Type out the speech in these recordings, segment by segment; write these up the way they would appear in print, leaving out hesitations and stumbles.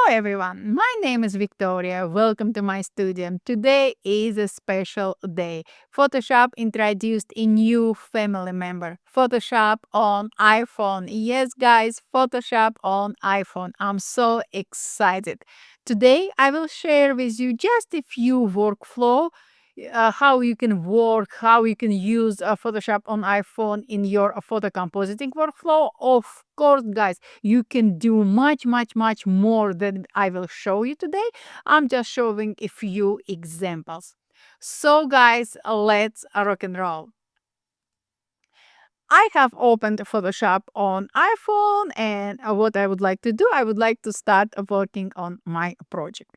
everyone, my name is Victoria. Welcome to my studio. Today is a special day. Photoshop introduced a new family member, Photoshop on iPhone. Yes, guys, Photoshop on iPhone. I'm so excited. Today, I will share with you just a few workflow, how you can work, how you can use Photoshop on iPhone in your photo compositing workflow. Of course, guys, you can do much more than I will show you today. I'm just showing a few examples. So, guys, let's rock and roll. I have opened Photoshop on iPhone, and what I would like to do, I would like to start working on my project.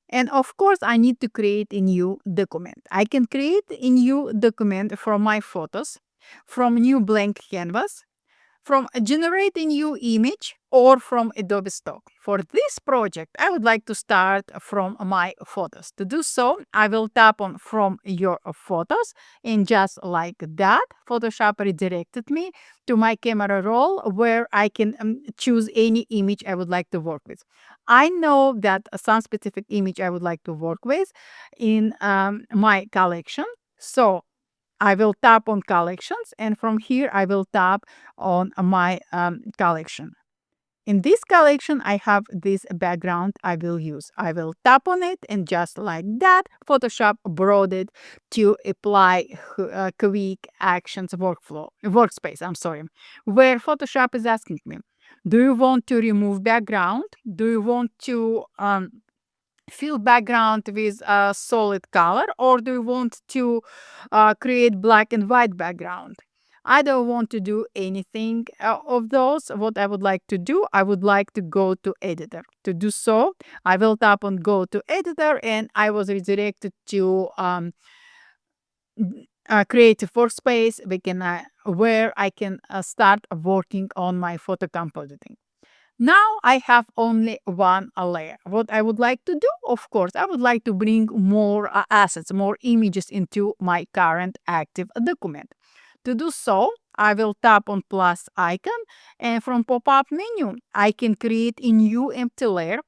And of course, I need to create a new document. I can create a new document from my photos, from new blank canvas, from generate a new image, or from Adobe Stock. For this project, I would like to start from my photos. To do so, I will tap on from your photos, and just like that, Photoshop redirected me to my camera roll where I can choose any image I would like to work with. I know that some specific image I would like to work with in my collection. So I will tap on collections, and from here I will tap on my collection. In this collection, I have this background I will use. I will tap on it, and just like that, Photoshop brought it to apply quick actions workspace, where Photoshop is asking me, do you want to remove background? Do you want to fill background with a solid color, or do you want to create black and white background? I don't want to do anything of those. What I would like to do, I would like to go to editor. To do so, I will tap on go to editor, and I was redirected to creative workspace where I can start working on my photo compositing. Now I have only one layer. What I would like to do, of course, I would like to bring more assets, more images into my current active document. To do so, I will tap on plus icon, and from pop-up menu, I can create a new empty layer.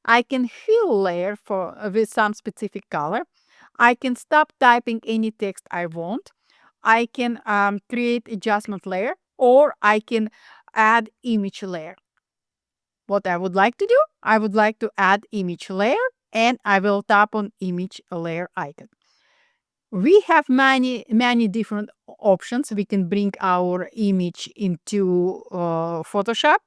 I can fill layer with some specific color. I can stop typing any text I want. I can create adjustment layer, or I can add image layer. What I would like to do, I would like to add image layer, and I will tap on image layer icon. We have many different options. We can bring our image into Photoshop.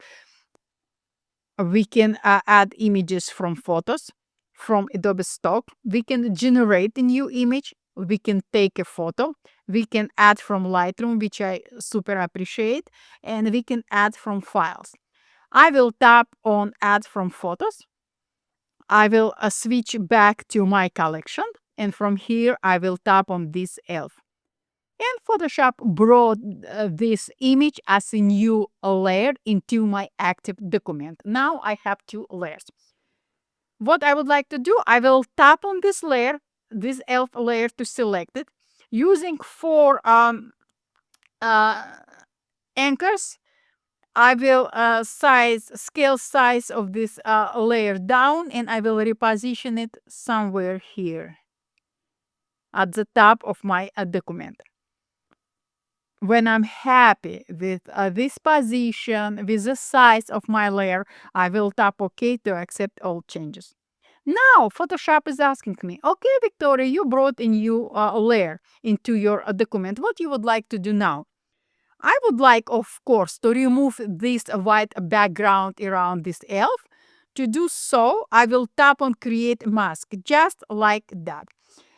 We can add images from photos, from Adobe Stock. We can generate a new image. We can take a photo. We can add from Lightroom, which I super appreciate, and we can add from files. I will tap on add from photos. I will switch back to my collection, and from here I will tap on this elf. And Photoshop brought this image as a new layer into my active document. Now I have two layers. What I would like to do, I will tap on this layer, this elf layer, to select it. Using four anchors, I will scale size of this layer down, and I will reposition it somewhere here at the top of my document. When I'm happy with this position, with the size of my layer, I will tap OK to accept all changes. Now, Photoshop is asking me, okay, Victoria, you brought a new layer into your document. What you would like to do now? I would like, of course, to remove this white background around this elf. To do so, I will tap on Create Mask, just like that.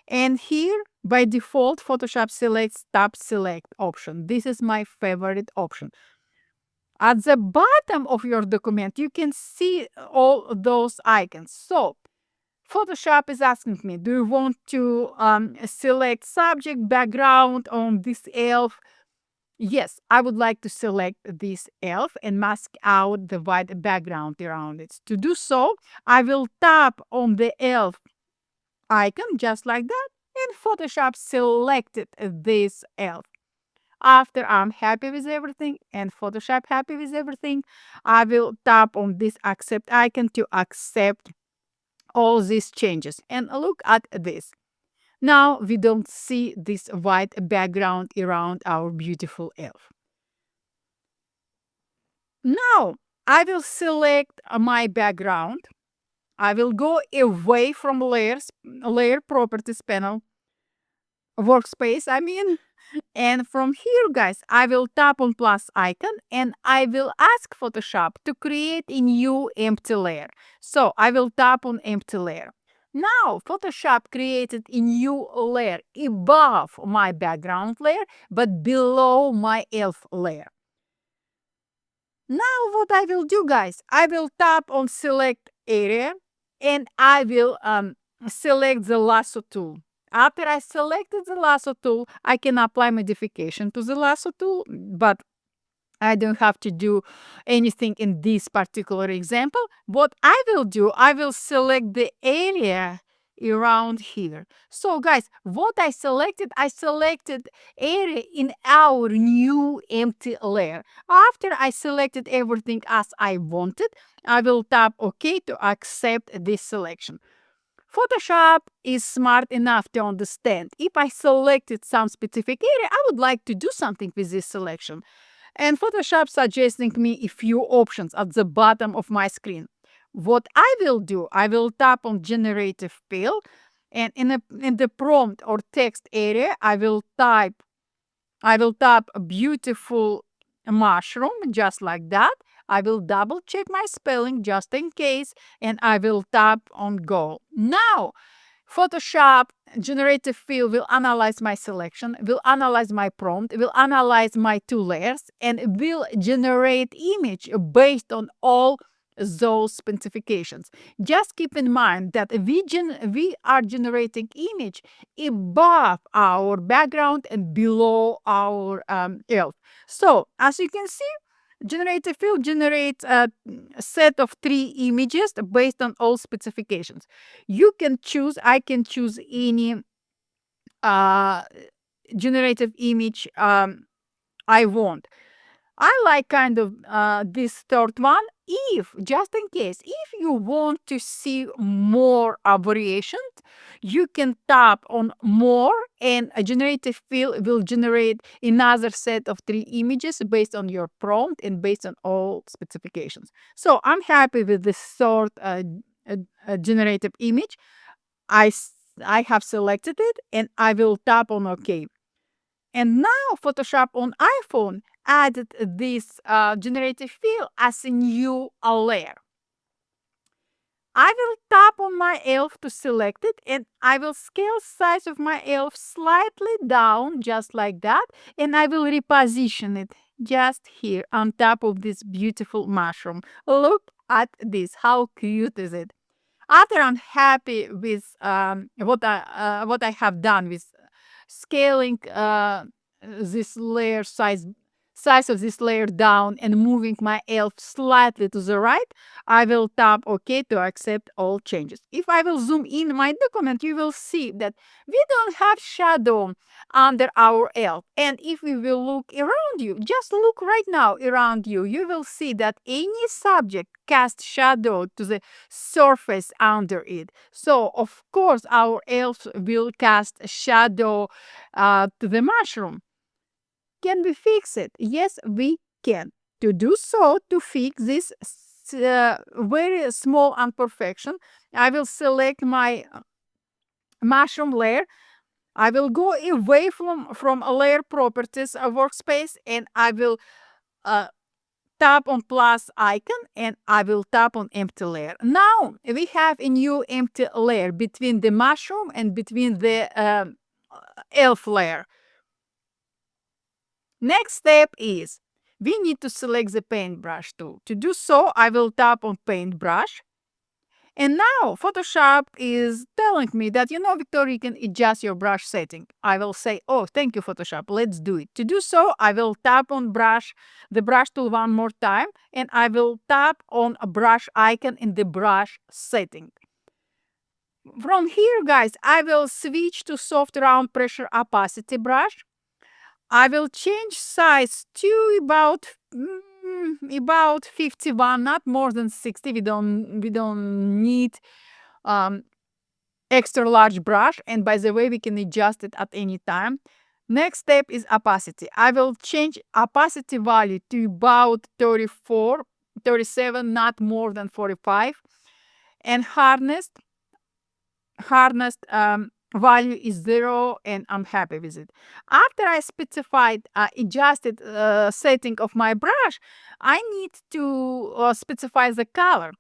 And here, by default, Photoshop selects Tab Select option. This is my favorite option. At the bottom of your document, you can see all those icons. So, Photoshop is asking me, do you want to select subject background on this elf? Yes, I would like to select this elf and mask out the white background around it. To do so, I will tap on the elf icon just like that, and Photoshop selected this elf. After I'm happy with everything and Photoshop happy with everything, I will tap on this accept icon to accept all these changes. And look at this. Now we don't see this white background around our beautiful elf. Now I will select my background. I will go away from layer properties panel, workspace, I mean. And from here, guys, I will tap on plus icon and I will ask Photoshop to create a new empty layer. So I will tap on empty layer. Now, Photoshop created a new layer above my background layer, but below my elf layer. Now, what I will do, guys, I will tap on select area and I will select the lasso tool. After I selected the lasso tool, I can apply modification to the lasso tool, but I don't have to do anything in this particular example. What I will do, I will select the area around here. So guys, what I selected area in our new empty layer. After I selected everything as I wanted, I will tap OK to accept this selection. Photoshop is smart enough to understand if I selected some specific area, I would like to do something with this selection. And Photoshop suggesting me a few options at the bottom of my screen. What I will do, I will tap on Generative Fill, and in the prompt or text area, I will tap a beautiful mushroom, just like that. I will double check my spelling just in case, and I will tap on Go. Now, Photoshop Generative Fill will analyze my selection, will analyze my prompt, will analyze my two layers, and will generate image based on all those specifications. Just keep in mind that we are generating image above our background and below our elf. So as you can see, Generative Fill generates a set of 3 images based on all specifications. I can choose any uh, generative image I want. I like kind of this third one. If, just in case, if you want to see more variations, you can tap on more and a generative fill will generate another set of 3 images based on your prompt and based on all specifications. So I'm happy with this third generative image. I have selected it and I will tap on OK. And now Photoshop on iPhone added this generative fill as a new layer. I will tap on my elf to select it and I will scale size of my elf slightly down just like that, and I will reposition it just here on top of this beautiful mushroom. Look at this, how cute is it? After I'm happy with what I have done with scaling this layer size of this layer down and moving my elf slightly to the right, I will tap OK to accept all changes. If I will zoom in my document, you will see that we don't have shadow under our elf. And if we will look around you, just look right now around you, you will see that any subject casts shadow to the surface under it. So, of course, our elf will cast a shadow to the mushroom. Can we fix it? Yes, we can. To do so, to fix this very small imperfection, I will select my mushroom layer. I will go away from a layer properties workspace and I will tap on plus icon and I will tap on empty layer. Now we have a new empty layer between the mushroom and between the elf layer. Next step is we need to select the paintbrush tool. To do so, I will tap on paintbrush. And now Photoshop is telling me that, Victoria, you can adjust your brush setting. I will say, oh, thank you, Photoshop. Let's do it. To do so, I will tap on the brush tool one more time, and I will tap on a brush icon in the brush setting. From here, guys, I will switch to soft round pressure opacity brush. I will change size to about 51, not more than 60. We don't need um, extra large brush. And by the way, we can adjust it at any time. Next step is opacity. I will change opacity value to about 34, 37, not more than 45. And harnessed value is 0, and I'm happy with it. After I specified adjusted setting of my brush, I need to specify the color.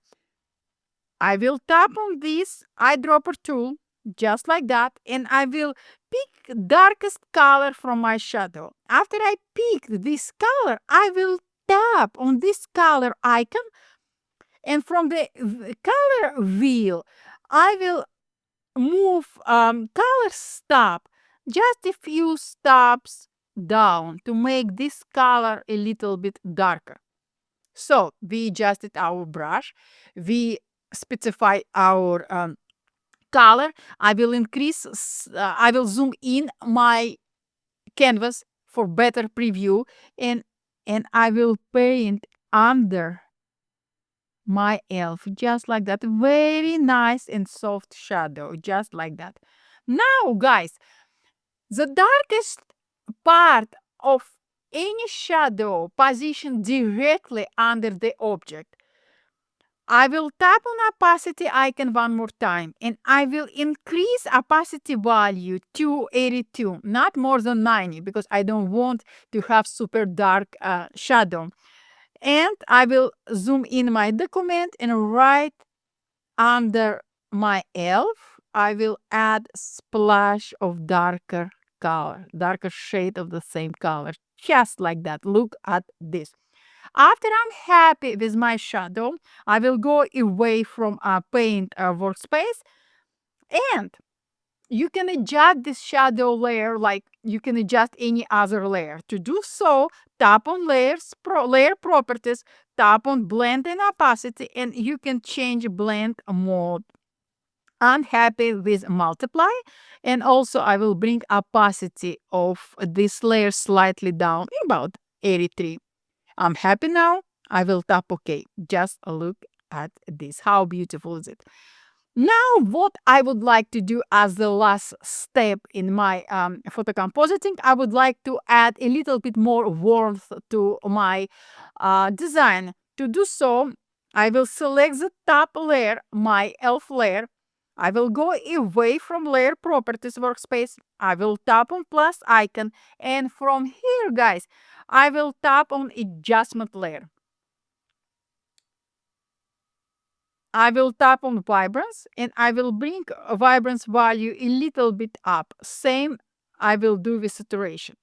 I will tap on this eyedropper tool just like that, and I will pick darkest color from my shadow. After I pick this color, I will tap on this color icon, and from the color wheel, I will move color stop just a few stops down to make this color a little bit darker. So we adjusted our brush, we specify our color. I will I will zoom in my canvas for better preview, and I will paint under my elf just like that. Very nice and soft shadow, just like that. Now, guys, the darkest part of any shadow positioned directly under the object. I will tap on opacity icon one more time, and I will increase opacity value to 82, not more than 90, because I don't want to have super dark shadow. And I will zoom in my document, and right under my elf, I will add splash of darker color, darker shade of the same color, just like that. Look at this. After I'm happy with my shadow, I will go away from a paint workspace, and you can adjust this shadow layer like you can adjust any other layer. To do so, tap on layer properties, tap on blend and opacity, and you can change blend mode. I'm happy with multiply, and also I will bring opacity of this layer slightly down, about 83. I'm happy now. I will tap OK. Just look at this. How beautiful is it? Now, what I would like to do as the last step in my photo compositing, I would like to add a little bit more warmth to my design. To do so, I will select the top layer, my elf layer. I will go away from layer properties workspace. I will tap on plus icon, and from here, guys, I will tap on adjustment layer. I will tap on vibrance, and I will bring a vibrance value a little bit up. Same I will do with saturation.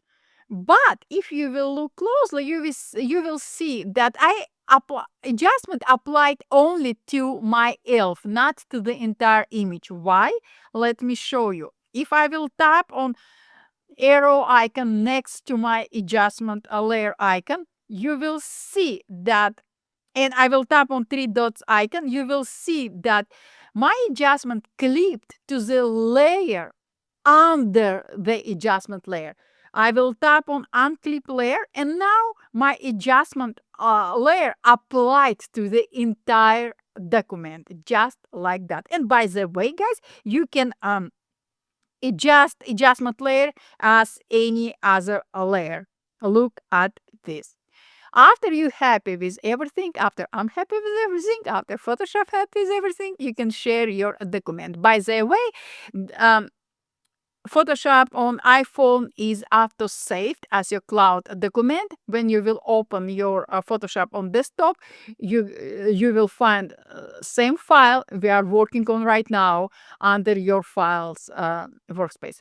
But if you will look closely, you will see that I adjustment applied only to my elf, not to the entire image. Why? Let me show you. If I will tap on arrow icon next to my adjustment layer icon, you will see that, and I will tap on three dots icon, you will see that my adjustment clipped to the layer under the adjustment layer. I will tap on unclip layer, and now my adjustment layer applied to the entire document, just like that. And by the way, guys, you can adjust adjustment layer as any other layer. Look at this. After you happy with everything, after I'm happy with everything, after Photoshop happy with everything, you can share your document. By the way, um, Photoshop on iPhone is auto saved as your cloud document. When you will open your Photoshop on desktop, you will find same file we are working on right now under your files workspace.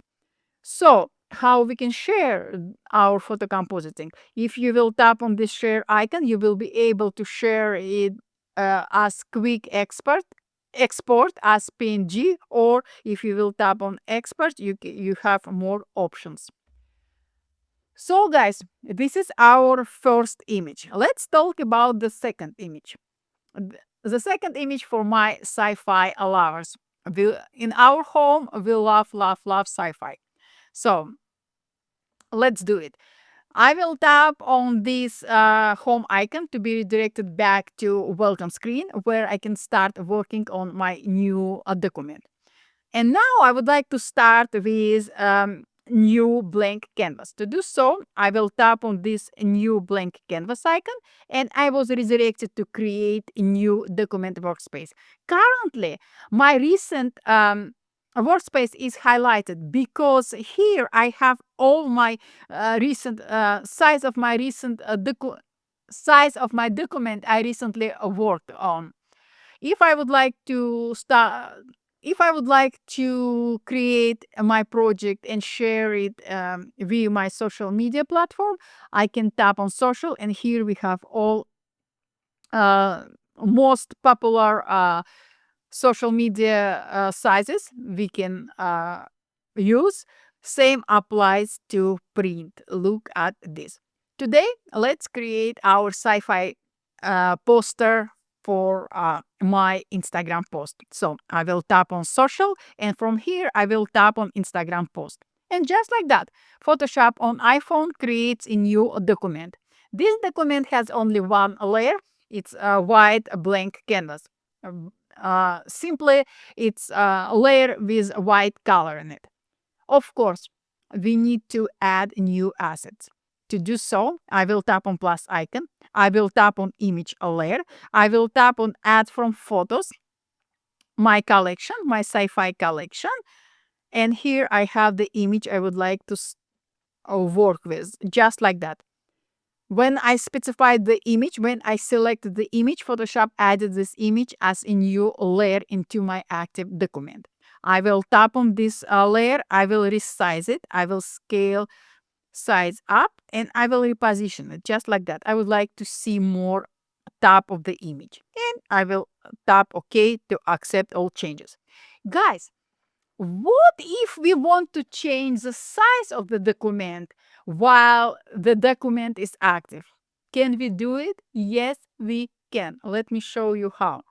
So, how we can share our photo compositing? If you will tap on this share icon, you will be able to share it as quick export as PNG, or if you will tap on export, you have more options. So, guys, this is our first image. Let's talk about the second image. The second image for my sci-fi lovers. In our home, we love sci-fi. So let's do it. I will tap on this home icon to be redirected back to welcome screen where I can start working on my new document. And now I would like to start with new blank canvas. To do so, I will tap on this new blank canvas icon and I was redirected to create a new document workspace. Currently, my recent workspace is highlighted because here I have all my recent size of my recent size of my document I recently worked on. If I would like to start, if I would like to create my project and share it via my social media platform, I can tap on social, and here we have all uh, most popular social media sizes we can use. Same applies to print. Look at this. Today, let's create our sci-fi poster for my Instagram post. So I will tap on social, and from here I will tap on Instagram post. And just like that, Photoshop on iPhone creates a new document. This document has only one layer. It's a white blank canvas. Simply, it's a layer with white color in it. Of course, we need to add new assets. To do so, I will tap on plus icon. I will tap on image layer. I will tap on add from photos, my collection, my sci-fi collection. And here I have the image I would like to work with, just like that. When I specified the image, when I selected the image, Photoshop added this image as a new layer into my active document. I will tap on this layer, I will resize it, I will scale size up, and I will reposition it just like that. I would like to see more top of the image, and I will tap OK to accept all changes. Guys, what if we want to change the size of the document while the document is active? Can we do it? Yes, we can. Let me show you how.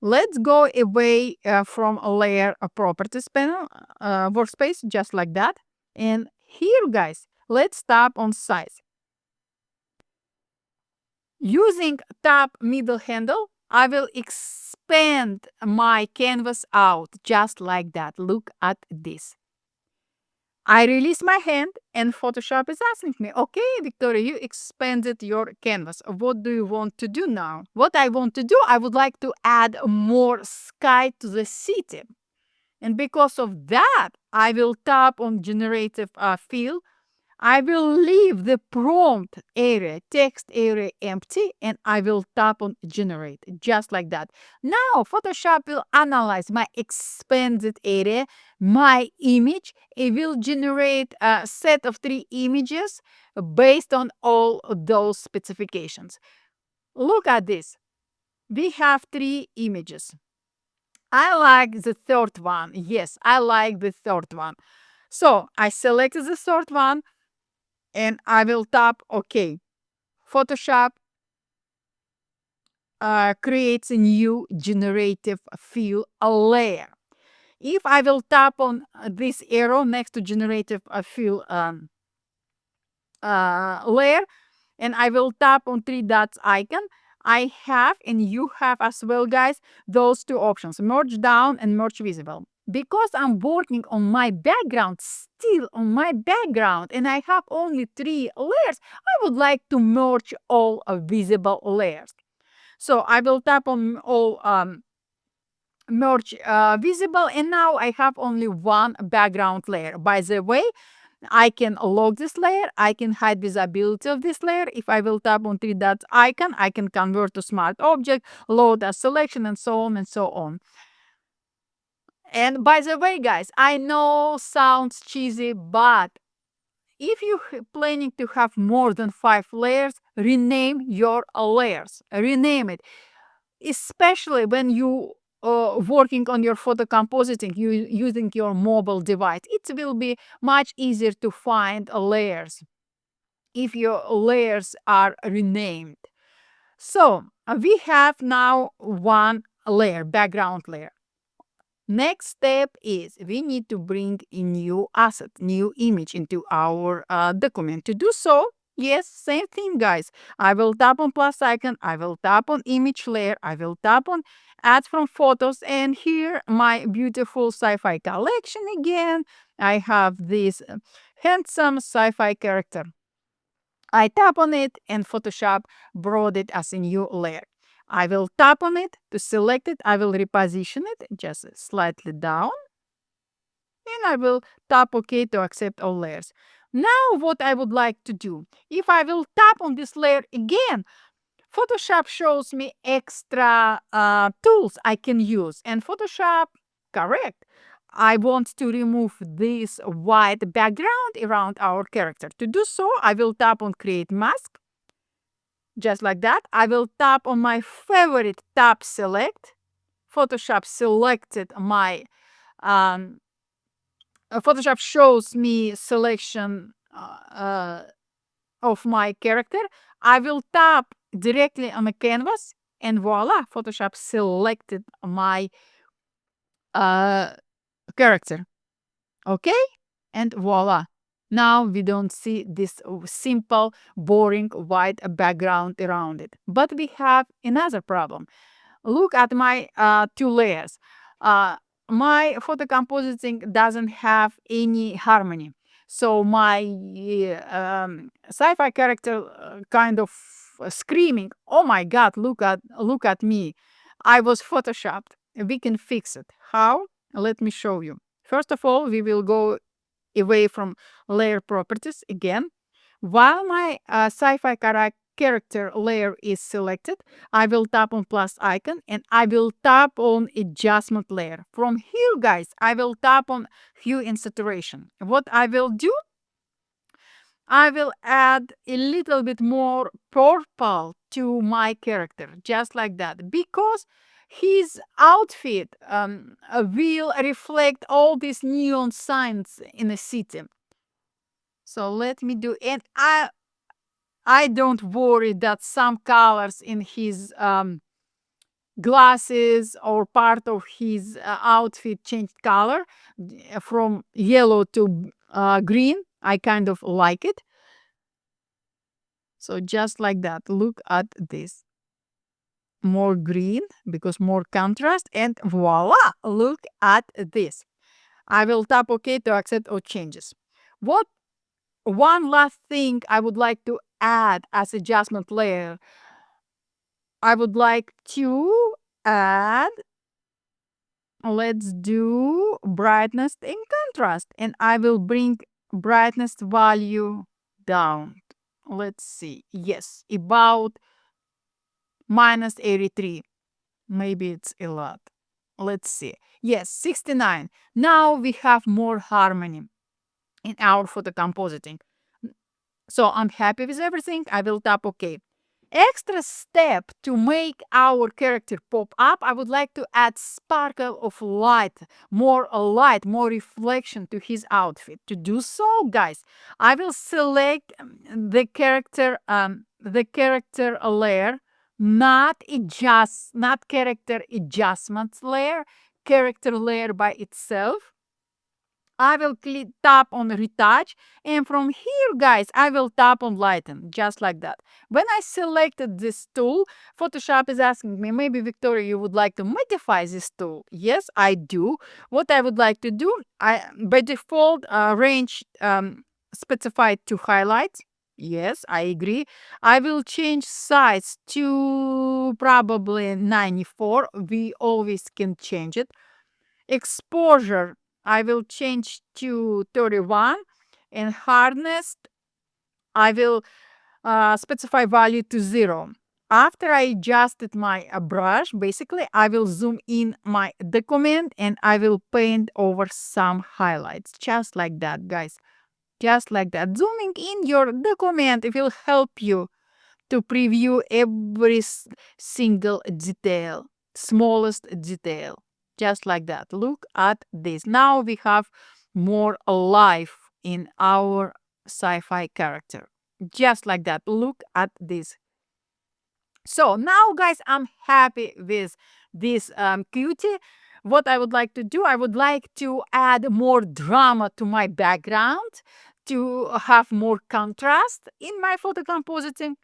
Let's go away from a layer of properties panel, workspace, just like that. And here, guys, let's tap on size. Using tab middle handle, I will expand my canvas out just like that. Look at this. I release my hand and Photoshop is asking me, okay, Victoria, you expanded your canvas. What do you want to do now? What I want to do, I would like to add more sky to the city. And because of that, I will tap on Generative Fill. I will leave the prompt area, text area empty, and I will tap on generate, just like that. Now, Photoshop will analyze my expanded area, my image. It will generate a set of 3 images based on all those specifications. Look at this. We have 3 images. I like the third one. Yes, I like the third one. So I selected the third one and I will tap OK. Photoshop creates a new generative fill layer. If I will tap on this arrow next to generative fill layer, and I will tap on 3 dots icon, I have, and you have as well, guys, those 2 options, merge down and merge visible. Because I'm working on my background, still on my background, and I have only 3 layers, I would like to merge all visible layers. So I will tap on all merge visible, and now I have only one background layer. By the way, I can lock this layer. I can hide visibility of this layer. If I will tap on 3 dots icon, I can convert to smart object, load a selection, and so on and so on. And by the way, guys, I know sounds cheesy, but if you're planning to have more than 5 layers, rename your layers. Rename it. Especially when you working on your photo compositing, you using your mobile device, it will be much easier to find layers if your layers are renamed. So we have now one layer, background layer. Next step is we need to bring a new asset, new image into our document. To do so, yes, same thing, guys. I will tap on plus icon. I will tap on image layer. I will tap on add from photos. And here, my beautiful sci-fi collection again. I have this handsome sci-fi character. I tap on it and Photoshop brought it as a new layer. I will tap on it to select it. I will reposition it just slightly down and I will tap OK to accept all layers. Now what I would like to do, if I will tap on this layer again, Photoshop shows me extra tools I can use. And Photoshop, correct, I want to remove this white background around our character. To do so, I will tap on Create Mask. Just like that, I will tap on my favorite tab select. Photoshop selected my, Photoshop shows me selection of my character. I will tap directly on the canvas and voila, Photoshop selected my character. Okay? And voila. Now we don't see this simple, boring white background around it. But we have another problem. Look at my two layers. My photo compositing doesn't have any harmony. So my sci-fi character kind of screaming, "Oh my God! Look at me! I was photoshopped." We can fix it. How? Let me show you. First of all, we will go away from layer properties again. While my sci-fi character layer is selected, I will tap on plus icon and I will tap on adjustment layer. From here, guys, I will tap on hue and saturation. What I will do, I will add a little bit more purple to my character, just like that, because his outfit will reflect all these neon signs in the city. So let me do, and I don't worry that some colors in his glasses or part of his outfit changed color from yellow to green. I kind of like it. So just like that, look at this. More green because more contrast and voila, look at this. I will tap OK to accept all changes. What one last thing I would like to add as adjustment layer, I would like to add, let's do brightness and contrast, and I will bring brightness value down. Let's see. Yes, about minus 83. Maybe it's a lot. Let's see. Yes, 69. Now we have more harmony in our photo compositing. So I'm happy with everything. I will tap OK. Extra step to make our character pop up, I would like to add sparkle of light, more reflection to his outfit. To do so, guys, I will select the character layer, not character adjustments layer, character layer by itself. I will tap on retouch, and from here, guys, I will tap on lighten, just like that. When I selected this tool, Photoshop is asking me, maybe Victoria, you would like to modify this tool. Yes, I do. What I would like to do, I by default range specified to highlights. Yes, I agree. I will change size to probably 94. We always can change it. Exposure, I will change to 31, and hardness, I will specify value to 0. After I adjusted my brush, basically, I will zoom in my document and I will paint over some highlights, just like that, guys. Just like that. Zooming in your document, it will help you to preview every single detail, smallest detail, just like that. Look at this. Now we have more life in our sci-fi character, just like that. Look at this. So now, guys, I'm happy with this cutie. what I would like to do, I would like to add more drama to my background, to have more contrast in my photo compositing.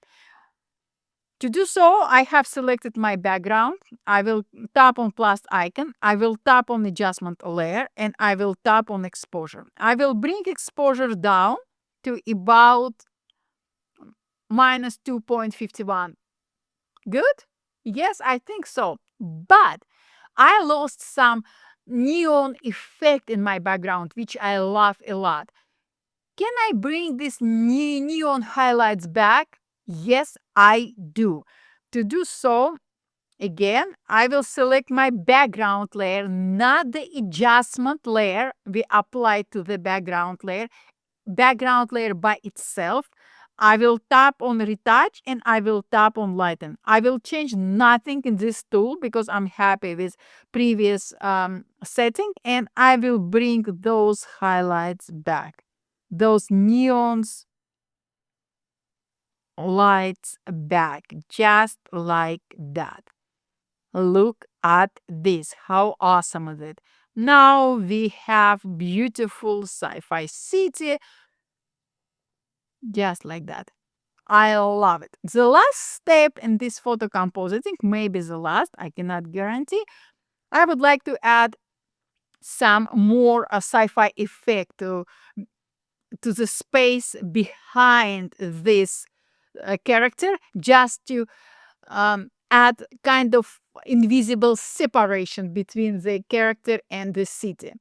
To do so, I have selected my background. I will tap on plus icon. I will tap on adjustment layer and I will tap on exposure. I will bring exposure down to about minus 2.51. Good? Yes, I think so. But I lost some neon effect in my background, which I love a lot. Can I bring this neon highlights back? Yes, I do. To do so, again, I will select my background layer, not the adjustment layer we apply to the background layer by itself. I will tap on retouch and I will tap on lighten. I will change nothing in this tool because I'm happy with previous setting, and I will bring those highlights back. Those neons lights back, just like that. Look at this. How awesome is it? Now we have beautiful sci-fi city, just like that. I love it. The last step in this photo compositing, maybe the last, I cannot guarantee. I would like to add some more sci-fi effect to the space behind this character, just to add kind of invisible separation between the character and the city.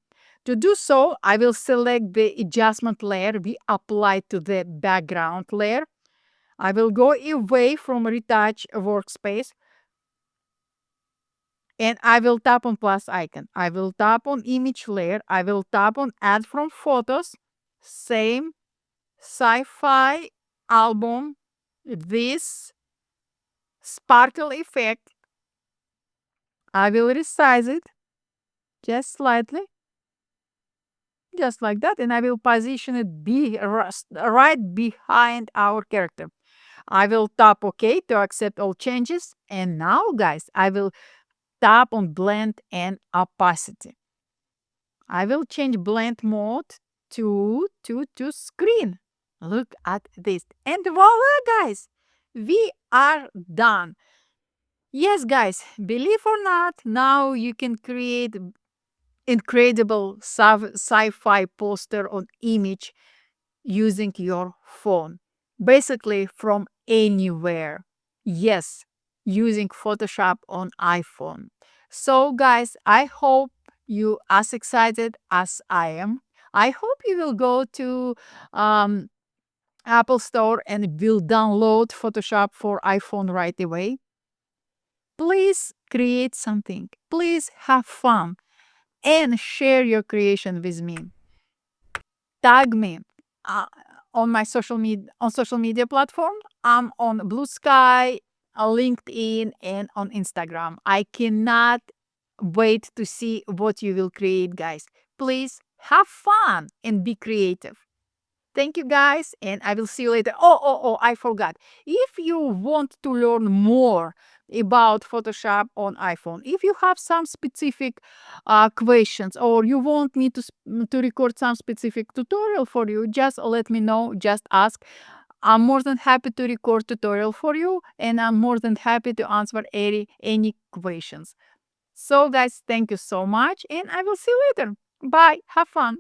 To do so, I will select the adjustment layer we applied to the background layer. I will go away from retouch workspace and I will tap on plus icon. I will tap on image layer. I will tap on add from photos. Same sci-fi album. This sparkle effect. I will resize it just slightly, just like that, and I will position it right behind our character. I will tap OK to accept all changes. And now, guys, I will tap on blend and opacity. I will change blend mode to screen. Look at this. And voila, guys, we are done. Yes, guys, believe or not, now you can create incredible sci-fi poster on image using your phone, basically from anywhere. Yes, using Photoshop on iPhone. So, guys, I hope you as excited as I am. I hope you will go to um, Apple Store and will download Photoshop for iPhone right away. Please create something. Please have fun and share your creation with me. Tag me uh, on my social media platform. I'm on Blue Sky, LinkedIn, and on Instagram. I cannot wait to see what you will create, guys. Please have fun and be creative. Thank you, guys, and I will see you later. Oh, I forgot. If you want to learn more about Photoshop on iPhone, if you have some specific questions or you want me to record some specific tutorial for you, just let me know, just ask. I'm more than happy to record tutorial for you, and I'm more than happy to answer any questions. So, guys, thank you so much, and I will see you later. Bye. Have fun.